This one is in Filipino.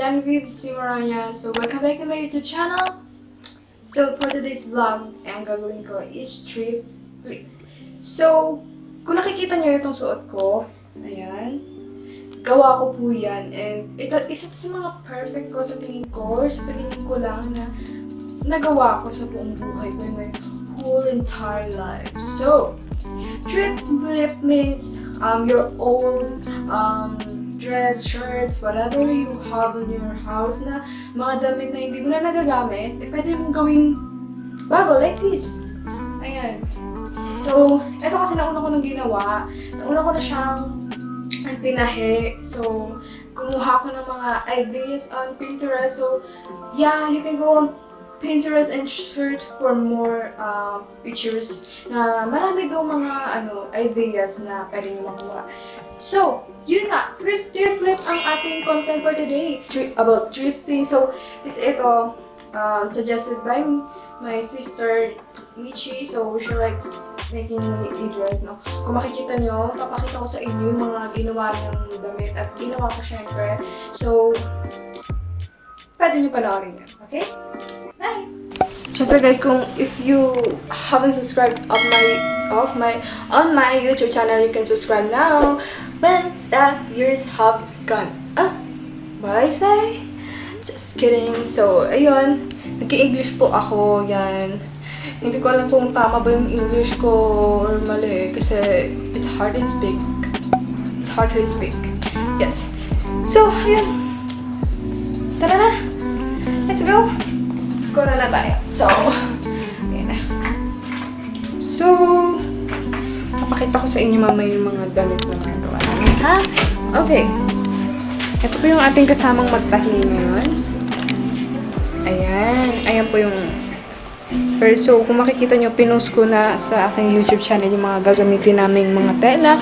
Genevieve Simorania. So, welcome back to my YouTube channel. So, for today's vlog, ang gagawin ko is Thrift Flip. So, kung nakikita nyo itong suot ko, ayan, gawa ko po yan. And ito, isa sa mga perfect ko sa tingin ko, or sa tingin ko lang na nagawa ko sa buong buhay ko in my whole entire life. So, Thrift Flip means your old dress, shirts, whatever you have in your house na mga damit na hindi mo na nagagamit, pwede mong gawing bago, like this. Ayan. So, ito kasi nauna ko nang ginawa. Nauna ko na siyang tinahi. So, kumuha ko ng mga ideas on Pinterest. So, yeah, you can go on Pinterest and search for more pictures na marami daw mga ideas na pwede nyo makuha. So, yun nga, thrift flip ang ating content for today about thrifting. So, ito suggested by my sister Michi. So, she likes making me dress, no? Kung makikita nyo, papakita ko sa inyo yung mga ginawa niyang damit at ginawa ko syempre. So, pwede nyo panoorin yan, okay? Bye! Syempre guys, if you haven't subscribed on my YouTube channel, you can subscribe now when the years have gone. What I say? Just kidding. So, ayun. Nag-i-English po ako. Yan. Hindi ko alam kung tama ba yung English ko or mali. Kasi it's hard to speak. It's hard to speak. Yes. So, ayun. Tara na. Let's go. Go na tayo. So, ayan na. So, papakita ko sa inyo mamaya yung mga damit na nagawa namin, ha? Okay. Ito po yung ating kasamang magtahi ngayon. Ayan. Ayan po yung first. So, kung makikita nyo, pinost ko na sa aking YouTube channel yung mga gagamitin naming mga tela.